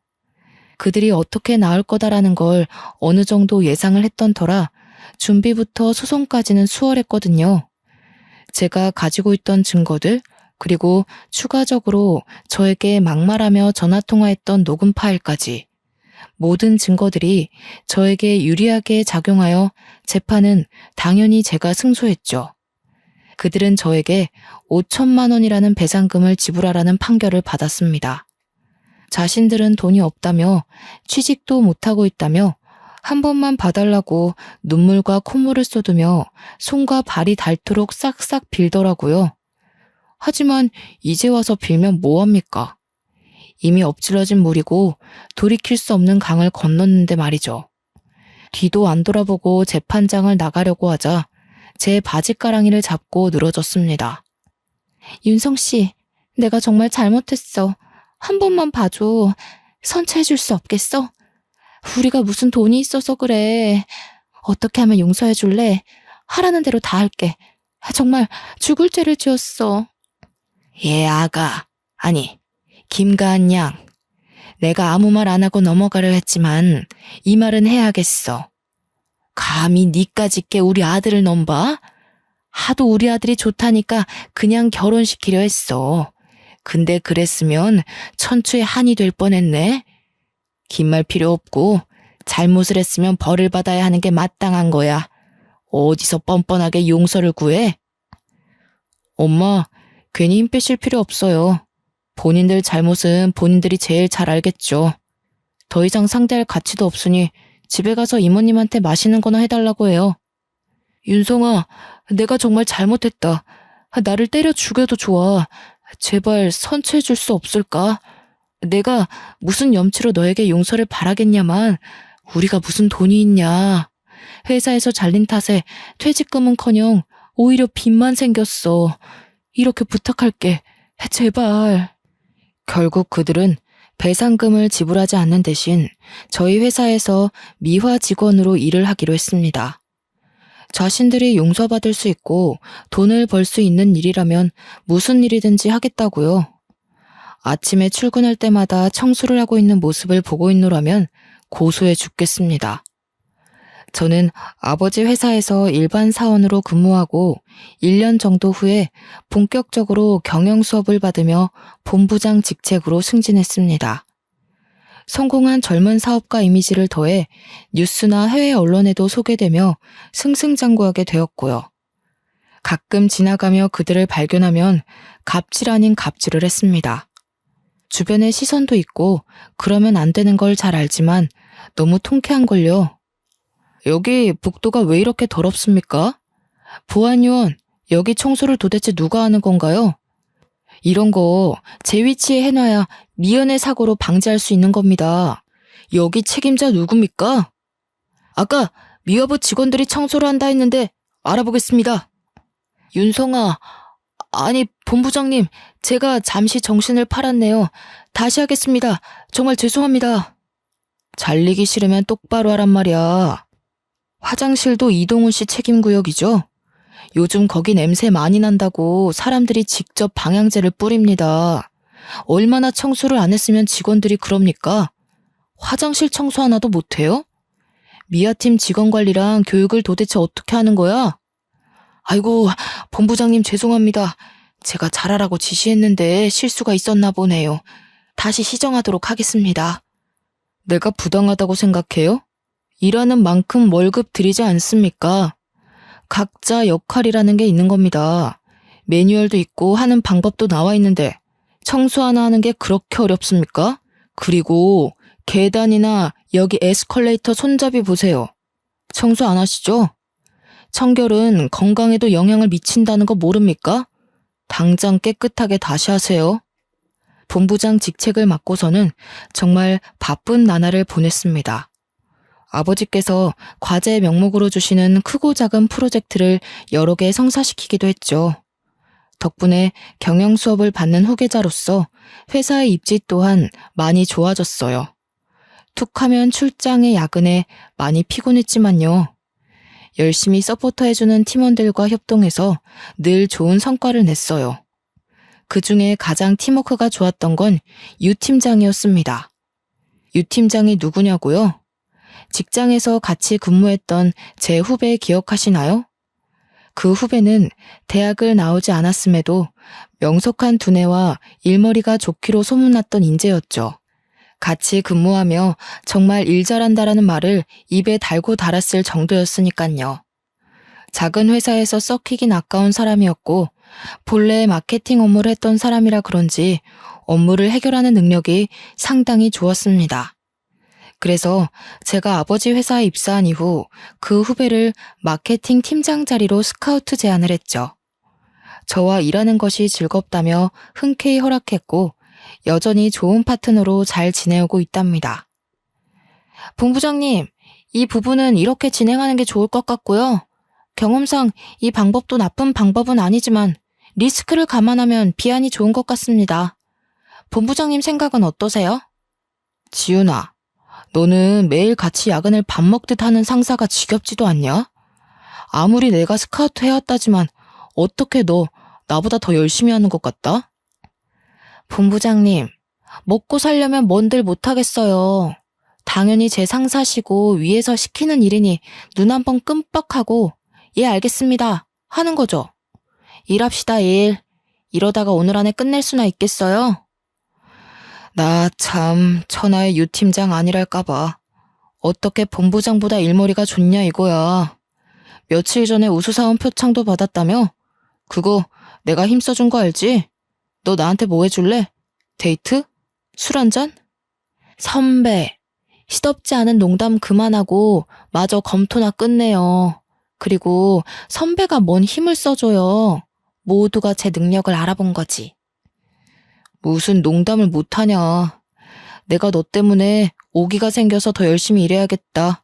그들이 어떻게 나올 거다라는 걸 어느 정도 예상을 했던 터라 준비부터 소송까지는 수월했거든요. 제가 가지고 있던 증거들, 그리고 추가적으로 저에게 막말하며 전화통화했던 녹음 파일까지 모든 증거들이 저에게 유리하게 작용하여 재판은 당연히 제가 승소했죠. 그들은 저에게 5천만 원이라는 배상금을 지불하라는 판결을 받았습니다. 자신들은 돈이 없다며 취직도 못하고 있다며 한 번만 봐달라고 눈물과 콧물을 쏟으며 손과 발이 닳도록 싹싹 빌더라고요. 하지만 이제 와서 빌면 뭐합니까? 이미 엎질러진 물이고 돌이킬 수 없는 강을 건넜는데 말이죠. 뒤도 안 돌아보고 재판장을 나가려고 하자 제 바지가랑이를 잡고 늘어졌습니다. 윤성 씨, 내가 정말 잘못했어. 한 번만 봐줘. 선처해줄 수 없겠어? 우리가 무슨 돈이 있어서 그래. 어떻게 하면 용서해줄래? 하라는 대로 다 할게. 정말 죽을 죄를 지었어. 예, 아가. 아니, 김가은 양. 내가 아무 말 안 하고 넘어가려 했지만 이 말은 해야겠어. 감히 니까짓 게 우리 아들을 넘봐? 하도 우리 아들이 좋다니까 그냥 결혼시키려 했어. 근데 그랬으면 천추의 한이 될 뻔했네. 긴 말 필요 없고 잘못을 했으면 벌을 받아야 하는 게 마땅한 거야. 어디서 뻔뻔하게 용서를 구해? 엄마, 괜히 힘 빼실 필요 없어요. 본인들 잘못은 본인들이 제일 잘 알겠죠. 더 이상 상대할 가치도 없으니 집에 가서 이모님한테 맛있는 거나 해달라고 해요. 윤성아, 내가 정말 잘못했다. 나를 때려 죽여도 좋아. 제발 선처해줄 수 없을까? 내가 무슨 염치로 너에게 용서를 바라겠냐만 우리가 무슨 돈이 있냐. 회사에서 잘린 탓에 퇴직금은커녕 오히려 빚만 생겼어. 이렇게 부탁할게. 제발. 결국 그들은 배상금을 지불하지 않는 대신 저희 회사에서 미화 직원으로 일을 하기로 했습니다. 자신들이 용서받을 수 있고 돈을 벌 수 있는 일이라면 무슨 일이든지 하겠다고요. 아침에 출근할 때마다 청소를 하고 있는 모습을 보고 있노라면 고소해 죽겠습니다. 저는 아버지 회사에서 일반 사원으로 근무하고 1년 정도 후에 본격적으로 경영 수업을 받으며 본부장 직책으로 승진했습니다. 성공한 젊은 사업가 이미지를 더해 뉴스나 해외 언론에도 소개되며 승승장구하게 되었고요. 가끔 지나가며 그들을 발견하면 갑질 아닌 갑질을 했습니다. 주변에 시선도 있고 그러면 안 되는 걸 잘 알지만 너무 통쾌한걸요. 여기 복도가 왜 이렇게 더럽습니까? 보안요원, 여기 청소를 도대체 누가 하는 건가요? 이런 거 제 위치에 해놔야 미연의 사고로 방지할 수 있는 겁니다. 여기 책임자 누굽니까? 아까 미화부 직원들이 청소를 한다 했는데 알아보겠습니다. 윤성아, 아니 본부장님, 제가 잠시 정신을 팔았네요. 다시 하겠습니다. 정말 죄송합니다. 잘리기 싫으면 똑바로 하란 말이야. 화장실도 이동훈 씨 책임 구역이죠? 요즘 거기 냄새 많이 난다고 사람들이 직접 방향제를 뿌립니다. 얼마나 청소를 안 했으면 직원들이 그럽니까? 화장실 청소 하나도 못해요? 미아팀 직원 관리랑 교육을 도대체 어떻게 하는 거야? 아이고, 본부장님 죄송합니다. 제가 잘하라고 지시했는데 실수가 있었나 보네요. 다시 시정하도록 하겠습니다. 내가 부당하다고 생각해요? 일하는 만큼 월급 드리지 않습니까? 각자 역할이라는 게 있는 겁니다. 매뉴얼도 있고 하는 방법도 나와 있는데 청소 하나 하는 게 그렇게 어렵습니까? 그리고 계단이나 여기 에스컬레이터 손잡이 보세요. 청소 안 하시죠? 청결은 건강에도 영향을 미친다는 거 모릅니까? 당장 깨끗하게 다시 하세요. 본부장 직책을 맡고서는 정말 바쁜 나날을 보냈습니다. 아버지께서 과제 명목으로 주시는 크고 작은 프로젝트를 여러 개 성사시키기도 했죠. 덕분에 경영 수업을 받는 후계자로서 회사의 입지 또한 많이 좋아졌어요. 툭하면 출장에 야근에 많이 피곤했지만요. 열심히 서포터해주는 팀원들과 협동해서 늘 좋은 성과를 냈어요. 그중에 가장 팀워크가 좋았던 건 유 팀장이었습니다. 유 팀장이 누구냐고요? 직장에서 같이 근무했던 제 후배 기억하시나요? 그 후배는 대학을 나오지 않았음에도 명석한 두뇌와 일머리가 좋기로 소문났던 인재였죠. 같이 근무하며 정말 일 잘한다라는 말을 입에 달고 달았을 정도였으니깐요. 작은 회사에서 썩히긴 아까운 사람이었고 본래 마케팅 업무를 했던 사람이라 그런지 업무를 해결하는 능력이 상당히 좋았습니다. 그래서 제가 아버지 회사에 입사한 이후 그 후배를 마케팅 팀장 자리로 스카우트 제안을 했죠. 저와 일하는 것이 즐겁다며 흔쾌히 허락했고 여전히 좋은 파트너로 잘 지내오고 있답니다. 본부장님, 이 부분은 이렇게 진행하는 게 좋을 것 같고요. 경험상 이 방법도 나쁜 방법은 아니지만 리스크를 감안하면 비안이 좋은 것 같습니다. 본부장님 생각은 어떠세요? 지윤아, 너는 매일 같이 야근을 밥 먹듯 하는 상사가 지겹지도 않냐? 아무리 내가 스카우트 해왔다지만 어떻게 너 나보다 더 열심히 하는 것 같다? 본부장님, 먹고 살려면 뭔들 못하겠어요. 당연히 제 상사시고 위에서 시키는 일이니 눈 한 번 끔뻑하고 예 알겠습니다 하는 거죠. 일합시다 일. 이러다가 오늘 안에 끝낼 수나 있겠어요? 나 참 천하의 유 팀장 아니랄까봐. 어떻게 본부장보다 일머리가 좋냐 이거야. 며칠 전에 우수사원 표창도 받았다며? 그거 내가 힘써준 거 알지? 너 나한테 뭐 해줄래? 데이트? 술 한잔? 선배, 시덥지 않은 농담 그만하고 마저 검토나 끝내요. 그리고 선배가 뭔 힘을 써줘요. 모두가 제 능력을 알아본 거지. 무슨 농담을 못하냐. 내가 너 때문에 오기가 생겨서 더 열심히 일해야겠다.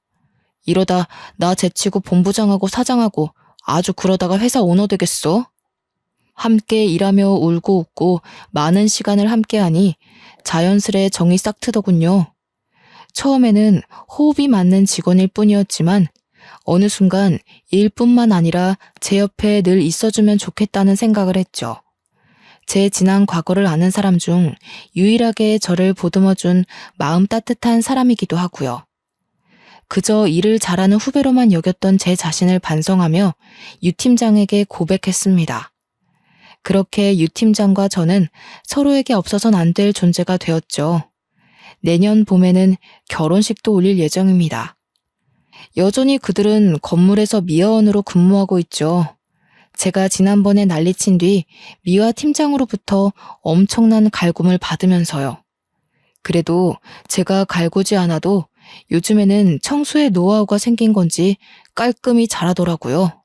이러다 나 제치고 본부장하고 사장하고 아주 그러다가 회사 오너 되겠어. 함께 일하며 울고 웃고 많은 시간을 함께하니 자연스레 정이 싹 트더군요. 처음에는 호흡이 맞는 직원일 뿐이었지만 어느 순간 일뿐만 아니라 제 옆에 늘 있어주면 좋겠다는 생각을 했죠. 제 지난 과거를 아는 사람 중 유일하게 저를 보듬어준 마음 따뜻한 사람이기도 하고요. 그저 일을 잘하는 후배로만 여겼던 제 자신을 반성하며 유 팀장에게 고백했습니다. 그렇게 유 팀장과 저는 서로에게 없어선 안 될 존재가 되었죠. 내년 봄에는 결혼식도 올릴 예정입니다. 여전히 그들은 건물에서 미화원으로 근무하고 있죠. 제가 지난번에 난리친 뒤 미화 팀장으로부터 엄청난 갈굼을 받으면서요. 그래도 제가 갈구지 않아도 요즘에는 청소의 노하우가 생긴 건지 깔끔히 잘하더라고요.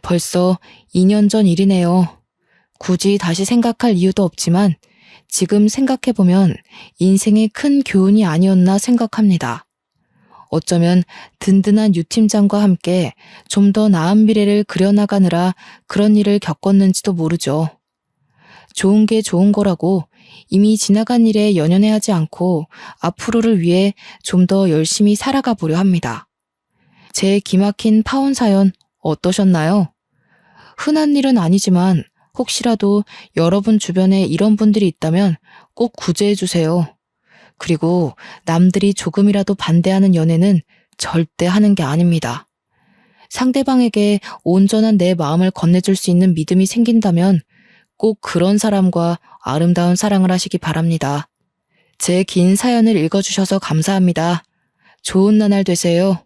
벌써 2년 전 일이네요. 굳이 다시 생각할 이유도 없지만 지금 생각해보면 인생의 큰 교훈이 아니었나 생각합니다. 어쩌면 든든한 유 팀장과 함께 좀 더 나은 미래를 그려나가느라 그런 일을 겪었는지도 모르죠. 좋은 게 좋은 거라고 이미 지나간 일에 연연해하지 않고 앞으로를 위해 좀 더 열심히 살아가 보려 합니다. 제 기막힌 파혼 사연 어떠셨나요? 흔한 일은 아니지만 혹시라도 여러분 주변에 이런 분들이 있다면 꼭 구제해 주세요. 그리고 남들이 조금이라도 반대하는 연애는 절대 하는 게 아닙니다. 상대방에게 온전한 내 마음을 건네줄 수 있는 믿음이 생긴다면 꼭 그런 사람과 아름다운 사랑을 하시기 바랍니다. 제 긴 사연을 읽어주셔서 감사합니다. 좋은 나날 되세요.